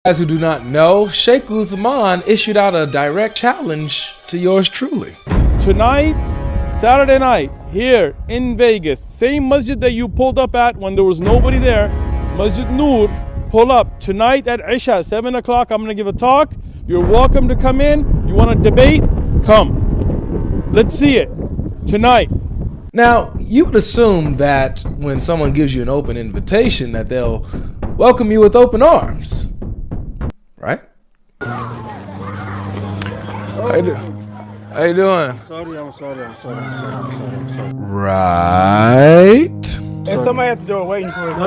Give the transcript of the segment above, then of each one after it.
Guys who do not know, Sheikh Utman issued out a direct challenge to yours truly. Tonight, Saturday night, here in Vegas, same masjid that you pulled up at when there was nobody there, Masjid Noor, pull up. Tonight at Isha, 7 o'clock, I'm gonna give a talk. You're welcome to come in. You wanna debate? Come. Let's see it. Tonight. Now, you would assume that when someone gives you an open invitation that they'll welcome you with open arms. Right? How you doing? I'm sorry. Right. And somebody at the door waiting for us.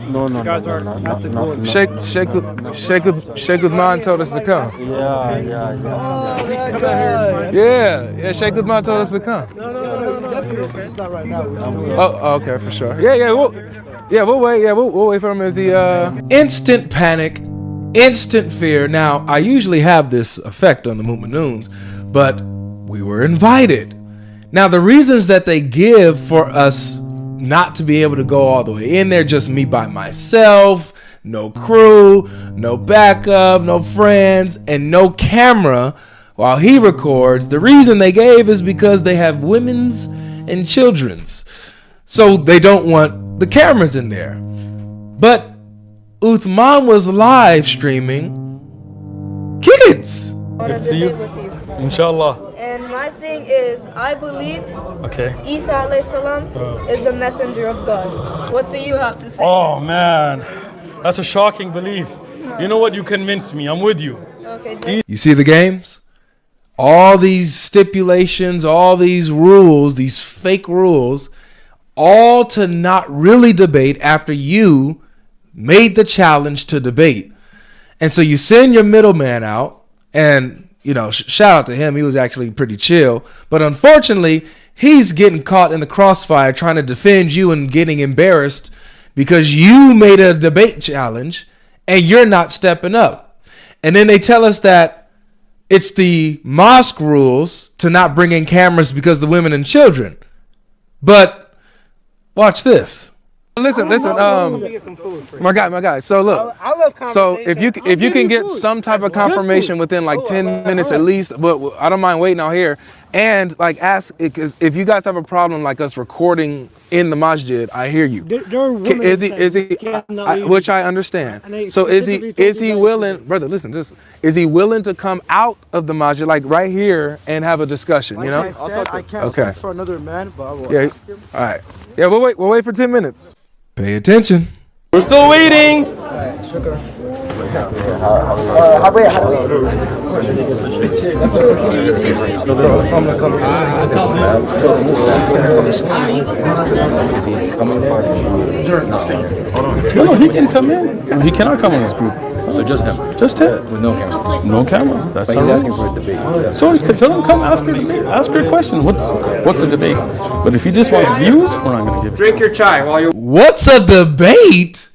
No. You guys are Sheikh Utman told us to come. Yeah, Sheikh Utman told us to come. No. It's not right now. Oh, okay, for sure. We'll wait. We'll wait for him as he instant panic. Instant fear. Now, I usually have this effect on the Mu'minoons, but we were invited. Now, the reasons that they give for us not to be able to go all the way in there, just me by myself, no crew, no backup, no friends, and no camera while he records, the reason they gave is because they have women's and children's. So they don't want the cameras in there. But Uthman was live streaming kids. Good to see you. With you. Inshallah. And my thing is, I believe Isa alayhi salam is the messenger of God. What do you have to say? Oh man, that's a shocking belief. You know what? You convinced me. I'm with you. Okay. You see the games? All these stipulations, all these rules, these fake rules, all to not really debate after you made the challenge to debate. And so you send your middleman out, and shout out to him, he was actually pretty chill, but unfortunately he's getting caught in the crossfire trying to defend you and getting embarrassed because you made a debate challenge and you're not stepping up. And then they tell us that it's the mosque rules to not bring in cameras because of the women and children. But watch this. Listen, my guy. So look, so if you can get some type of confirmation within like 10 minutes at least, but I don't mind waiting out here, and like ask if you guys have a problem like us recording in the masjid. I hear you. Is he? Which I understand. So is he willing, brother? Listen, is he willing to come out of the masjid, like right here, and have a discussion? You know? I can't speak for another man, but I will ask him. All right. Yeah, we'll wait for 10 minutes. Pay attention. We're still waiting. No, he can come in. He cannot come in this group. So just him? Just him. With no camera? No camera. That's but he's asking for a debate. So tell him come ask your debate. Ask your question. What's a debate? But if he just wants views, we're not going to give it. Drink your chai while you're... What's a debate?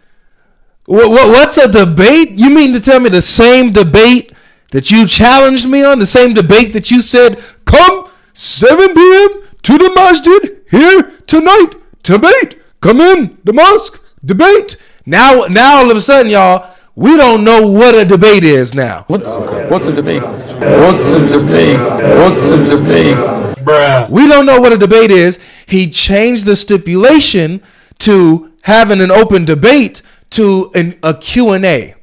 What's a debate? You mean to tell me the same debate that you challenged me on? The same debate that you said, come 7 p.m. to the masjid here tonight. Debate. Come in the mosque. Debate. Now all of a sudden, y'all, we don't know what a debate is now. What's a debate? What's a debate? What's a debate? Bruh. We don't know what a debate is. He changed the stipulation to having an open debate to a Q&A,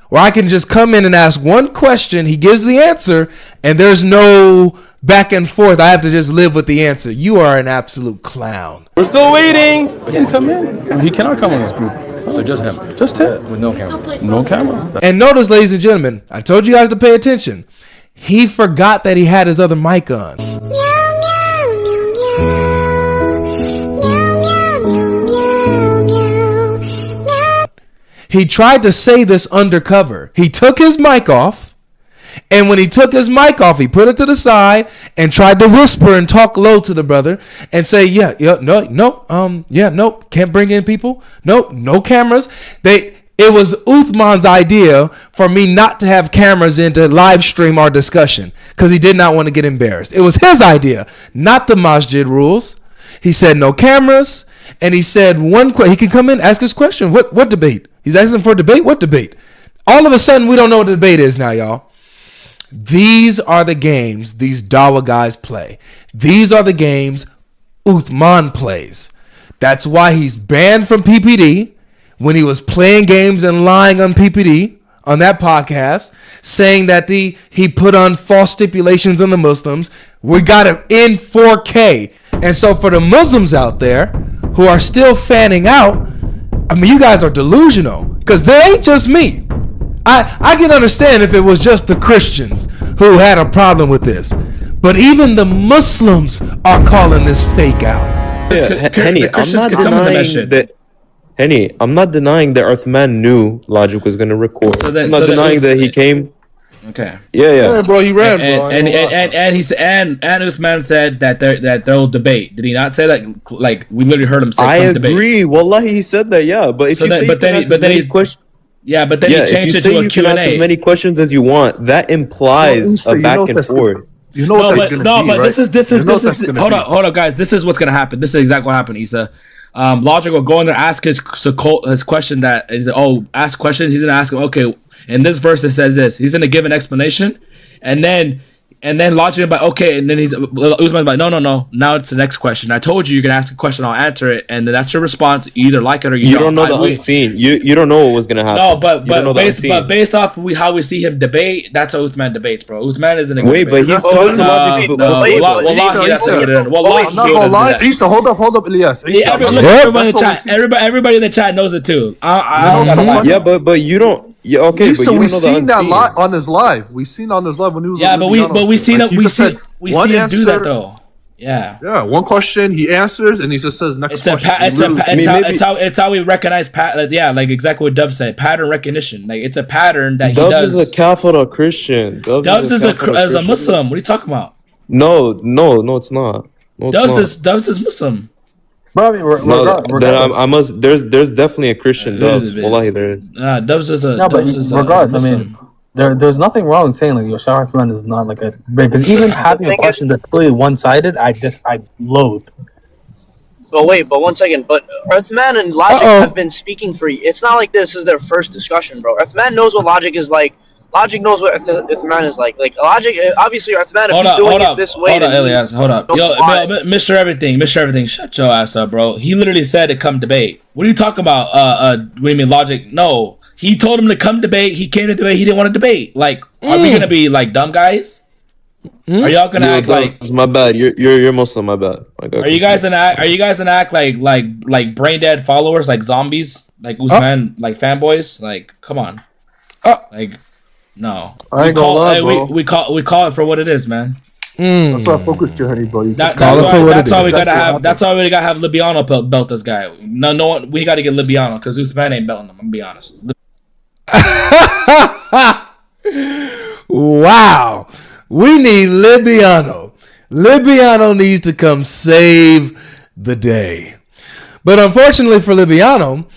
where I can just come in and ask one question. He gives the answer, and there's no back and forth. I have to just live with the answer. You are an absolute clown. We're still waiting. He can come in. He cannot come in this group. So just him? Just him. With no camera? No camera. And notice, ladies and gentlemen, I told you guys to pay attention. He forgot that he had his other mic on. He tried to say this undercover. He took his mic off, and when he took his mic off, he put it to the side and tried to whisper and talk low to the brother and say, nope, can't bring in people. Nope, no cameras. It was Uthman's idea for me not to have cameras in to live stream our discussion because he did not want to get embarrassed. It was his idea, not the masjid rules. He said no cameras, and he said he can come in, ask his question. What debate? He's asking for a debate. What debate? All of a sudden, we don't know what the debate is now, y'all. These are the games these Dawa guys play. These are the games Uthman plays. That's why he's banned from PPD when he was playing games and lying on PPD on that podcast, saying that he put on false stipulations on the Muslims. We got it in 4K. And so for the Muslims out there who are still fanning out, I mean, you guys are delusional, because there ain't just me. I can understand if it was just the Christians who had a problem with this, but even the Muslims are calling this fake out. Yeah, Henny, I'm not denying that Uthman knew Logic was going to record. I'm not denying that he came. Okay. Yeah, bro, he ran, bro. And he said, and Uthman said that they'll debate. Did he not say that? Like, we literally heard him say, I agree. Debate. Wallahi, he said that. Yeah, but if you say he changed it to a Q&A. Ask as many questions as you want, that implies a back and forth. You know what that's gonna be, but right? this is hold on, guys. This is what's gonna happen. This is exactly what happened, Issa. Logic will go in there, ask his question that is, ask questions. He's gonna ask him, okay, in this verse it says this. He's gonna give an explanation, and then Logic like, okay, and then Uthman's like, no. Now it's the next question. I told you you're gonna ask a question, I'll answer it, and then that's your response. You either like it or you don't know the unseen. You don't know what was gonna happen. No, but based off how we see him debate, that's how Uthman debates, bro. Uthman isn't a good Wait, but he's talking to Logic. Issa, hold up, Ilyas. Everybody in the chat knows it too. Yeah, but you don't. Yeah, okay. So we seen that on his live. We seen on his live when he was. Yeah, but we seen him. We see him do that though. Yeah. Yeah. One question he answers, and he just says next question. It's how we recognize yeah, like exactly what Dub said. Pattern recognition. Like it's a pattern that he does. Dubs is a capital Christian. Dubs is a Muslim. What are you talking about? No, it's not. Dubs is Muslim. Bro, there's definitely a Christian Dubs. Wallahi, there is. Dubs is a. No, but regardless, I mean, there's nothing wrong in saying like your Sheikh Utman is not like a because even having a question that's clearly one-sided, I loathe. But wait, but 1 second. But Uthman and Logic have been speaking for. It's not like this is their first discussion, bro. Uthman knows what Logic is like. Logic knows what Uthman is like. Like Logic, obviously Uthman, if he's doing it this way, hold up, Elias, hold up. Yo, Mr. Everything, shut your ass up, bro. He literally said to come debate. What are you talking about? What do you mean, Logic? No, he told him to come debate. He came to debate. He didn't want to debate. Like, are we gonna be like dumb guys? Are y'all gonna act like? My bad. You're Muslim. My bad. Are you guys gonna act like brain dead followers, like zombies, like Uthman, like fanboys? Like, come on, like. No, I ain't gonna lie, bro. We call it for what it is, man. That's why I focused your honey, bro. That's why we gotta have Libiano belt this guy. No one. We gotta get Libiano because Uthman ain't belting him. I'm gonna be honest. Wow, we need Libiano. Libiano needs to come save the day. But unfortunately for Libiano,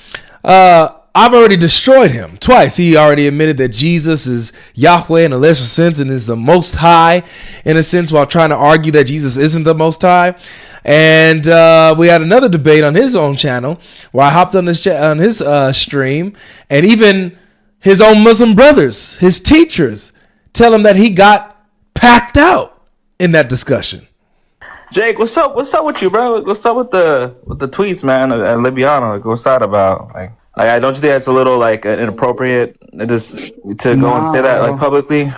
I've already destroyed him twice. He already admitted that Jesus is Yahweh in a lesser sense and is the Most High in a sense, while trying to argue that Jesus isn't the Most High. And we had another debate on his own channel where I hopped on his stream, and even his own Muslim brothers, his teachers, tell him that he got packed out in that discussion. Jake, what's up? What's up with you, bro? What's up with the tweets, man? At Libiano, like, what's that about? Like, I don't you think that's a little like inappropriate just to go and say that like publicly?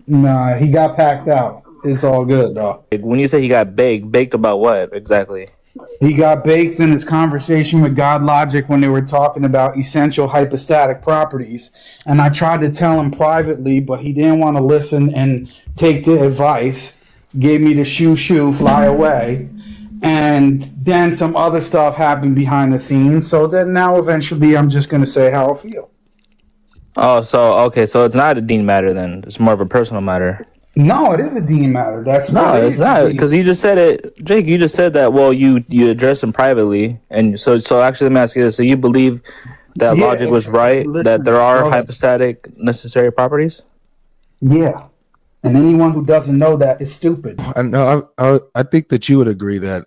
Nah, he got packed out. It's all good, though. When you say he got baked about what exactly? He got baked in his conversation with GodLogic when they were talking about essential hypostatic properties. And I tried to tell him privately, but he didn't want to listen and take the advice. Gave me the shoo, fly away. And then some other stuff happened behind the scenes. So then now eventually I'm just going to say how I feel. Oh, so it's not a deen matter then. It's more of a personal matter. No, it is a deen matter. It's not, because you just said it, Jake. You just said that. Well, you addressed him privately, and so actually, let me ask you this: so you believe that Logic was right, that there are hypostatic necessary properties? Yeah, and anyone who doesn't know that is stupid. I think that you would agree that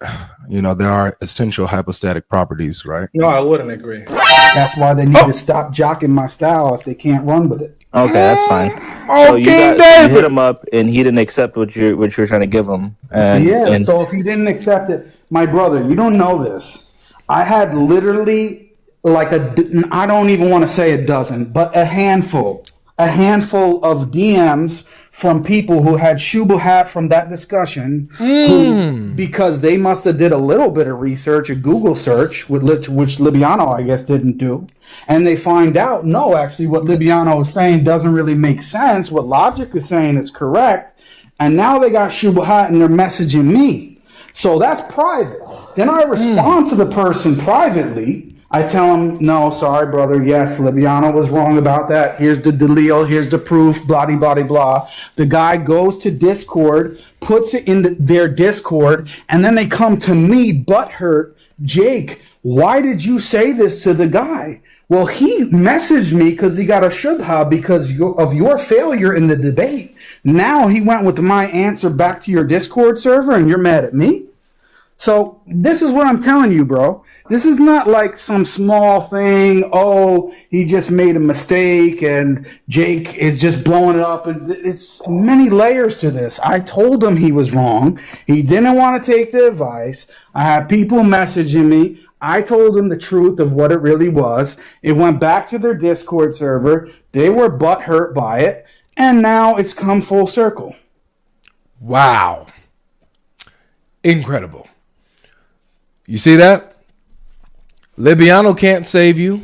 there are essential hypostatic properties, right? No, I wouldn't agree. That's why they need to stop jocking my style if they can't run with it. Okay, that's fine. Oh, So you hit him up, and he didn't accept what you were trying to give him. And So if he didn't accept it, my brother, you don't know this. I had literally like I don't even want to say a dozen, but a handful of DMs from people who had Shubuhat from that discussion, who, because they must have did a little bit of research, a Google search, which Libiano, I guess, didn't do. And they find out, no, actually, what Libiano was saying doesn't really make sense. What Logic is saying is correct. And now they got Shubuhat and they're messaging me. So that's private. Then I respond to the person privately. I tell him, no, sorry, brother. Yes, Libiano was wrong about that. Here's the delil. Here's the proof, blah, blah, blah, blah. The guy goes to Discord, puts it in their Discord, and then they come to me, butthurt. Jake, why did you say this to the guy? Well, he messaged me because he got a shubha because of your failure in the debate. Now he went with my answer back to your Discord server, and you're mad at me? So this is what I'm telling you, bro. This is not like some small thing. Oh, he just made a mistake and Jake is just blowing it up. It's many layers to this. I told him he was wrong. He didn't want to take the advice. I had people messaging me. I told them the truth of what it really was. It went back to their Discord server. They were butthurt by it. And now it's come full circle. Wow. Incredible. You see that? Libiano can't save you.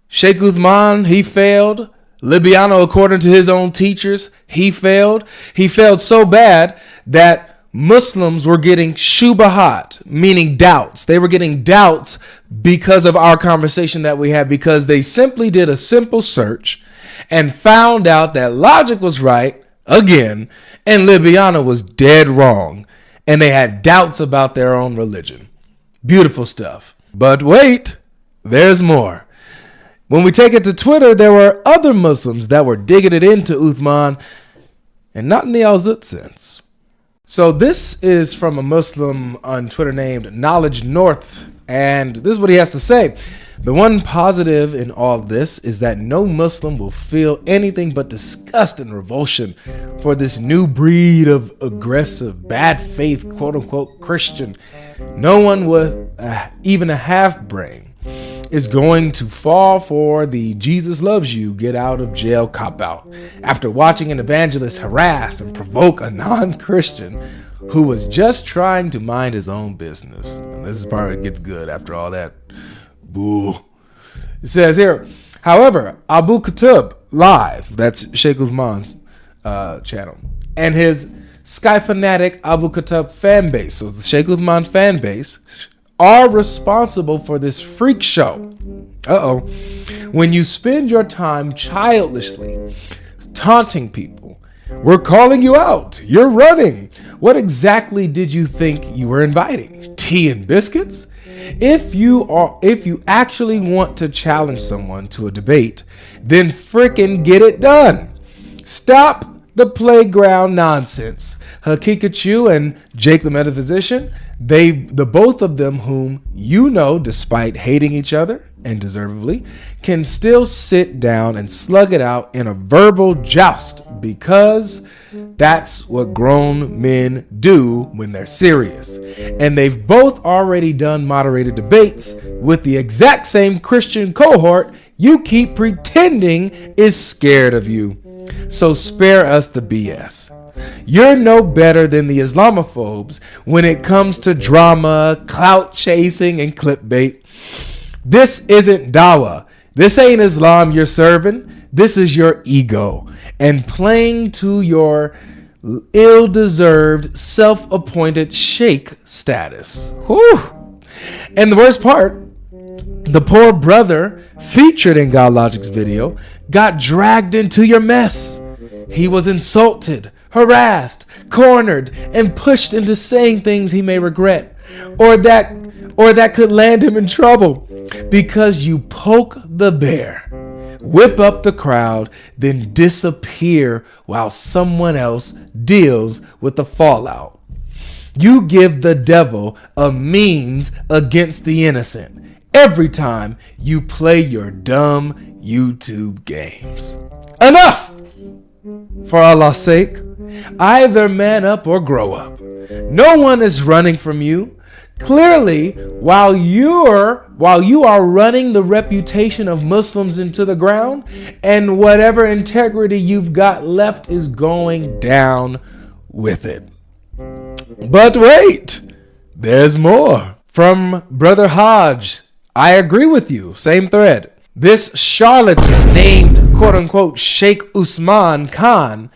Sheikh Utman, he failed. Libiano, according to his own teachers, he failed. He failed so bad that Muslims were getting shubahat, meaning doubts. They were getting doubts because of our conversation that we had, because they simply did a simple search and found out that Logic was right again and Libiano was dead wrong. And they had doubts about their own religion. Beautiful stuff. But wait, there's more. When we take it to Twitter, there were other Muslims that were digging it into Uthman, and not in the Al-Zut sense. So this is from a Muslim on Twitter named Knowledge North, and this is what he has to say. The one positive in all this is that no Muslim will feel anything but disgust and revulsion for this new breed of aggressive, bad faith, quote unquote Christian. No one with even a half brain is going to fall for the Jesus loves you, get out of jail cop out after watching an evangelist harass and provoke a non-Christian who was just trying to mind his own business. And this is part where it gets good after all that. Boo. It says here, however, Abu Kutub Live, that's Sheikh Uthman's channel, and his Sky Fanatic Abu Kutub fan base, so the Sheikh Uthman fan base, are responsible for this freak show. When you spend your time childishly taunting people, we're calling you out, you're running. What exactly did you think you were inviting? Tea and biscuits? If you actually want to challenge someone to a debate, then frickin' get it done. Stop the playground nonsense. Hakikachu and Jake the Metaphysician, the both of them whom you know, despite hating each other, and deservedly, can still sit down and slug it out in a verbal joust, because that's what grown men do when they're serious. And they've both already done moderated debates with the exact same Christian cohort you keep pretending is scared of you. So spare us the BS. You're no better than the Islamophobes when it comes to drama, clout chasing, and clickbait. This isn't dawah. This ain't Islam you're serving. This is your ego and playing to your ill-deserved, self-appointed sheikh status. Whew. And the worst part, the poor brother featured in GodLogic's video got dragged into your mess. He was insulted, harassed, cornered, and pushed into saying things he may regret, or that could land him in trouble, because you poke the bear, whip up the crowd, then disappear while someone else deals with the fallout. You give the devil a means against the innocent, every time you play your dumb YouTube games. Enough! For Allah's sake, either man up or grow up. No one is running from you. Clearly, while you are running the reputation of Muslims into the ground, and whatever integrity you've got left is going down with it. But wait, there's more. From Brother Hodge, I agree with you, same thread. This charlatan named quote-unquote Sheikh Utman Khan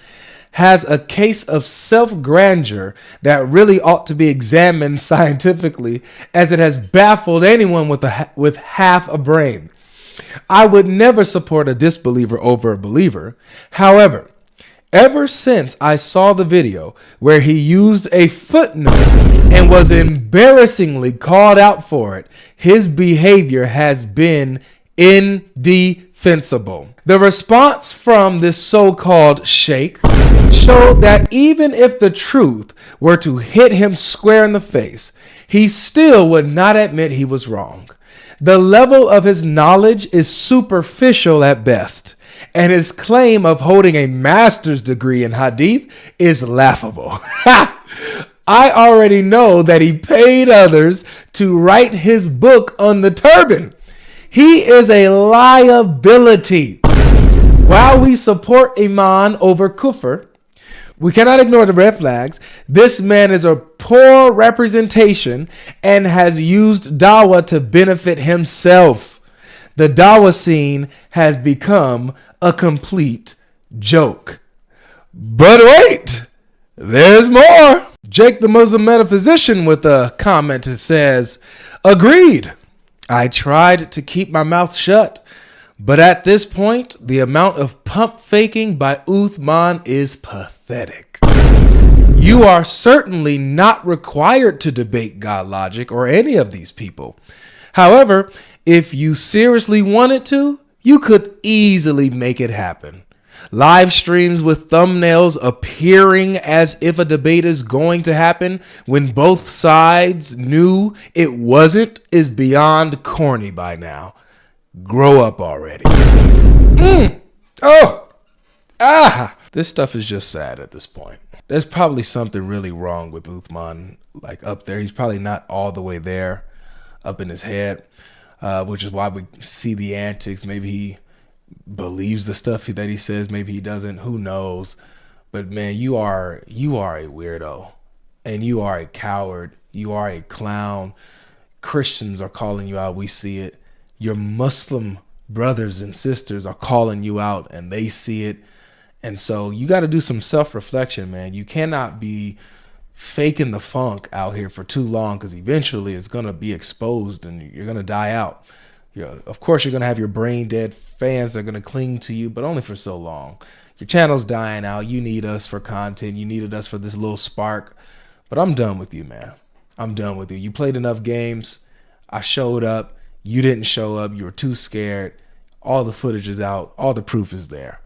has a case of self-grandeur that really ought to be examined scientifically, as it has baffled anyone with half a brain. I would never support a disbeliever over a believer. However, ever since I saw the video where he used a footnote and was embarrassingly called out for it, his behavior has been indefensible. The response from this so-called sheikh showed that even if the truth were to hit him square in the face, he still would not admit he was wrong. The level of his knowledge is superficial at best, and his claim of holding a master's degree in hadith is laughable. I already know that he paid others to write his book on the turban. He is a liability. While we support Iman over Kufr, we cannot ignore the red flags. This man is a poor representation and has used dawah to benefit himself. The dawah scene has become a complete joke. But wait, there's more. Jake the Muslim metaphysician with a comment that says, agreed. I tried to keep my mouth shut, but at this point, the amount of pump faking by Uthman is pathetic. You are certainly not required to debate GodLogic or any of these people. However, if you seriously wanted to, you could easily make it happen. Live streams with thumbnails appearing as if a debate is going to happen when both sides knew it wasn't is beyond corny by now. Grow up already. This stuff is just sad at this point. There's probably something really wrong with Uthman, like up there. He's probably not all the way there up in his head, which is why we see the antics. Maybe he believes the stuff that he says, maybe he doesn't, who knows. But man, you are a weirdo, and you are a coward, you are a clown. Christians are calling you out, we see it. Your Muslim brothers and sisters are calling you out, and they see it. And so you got to do some self-reflection, man. You cannot be faking the funk out here for too long, because eventually it's going to be exposed and you're going to die out. Of course, you're going to have your brain dead fans that are going to cling to you, but only for so long. Your channel's dying out. You need us for content. You needed us for this little spark. But I'm done with you, man. I'm done with you. You played enough games. I showed up. You didn't show up. You were too scared. All the footage is out. All the proof is there.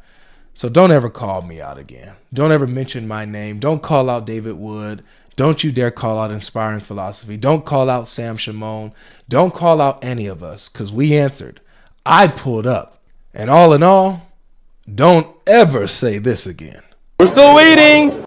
So don't ever call me out again. Don't ever mention my name. Don't call out David Wood. Don't you dare call out Inspiring Philosophy. Don't call out Sam Shimon. Don't call out any of us, because we answered. I pulled up. And all in all, don't ever say this again. We're still waiting.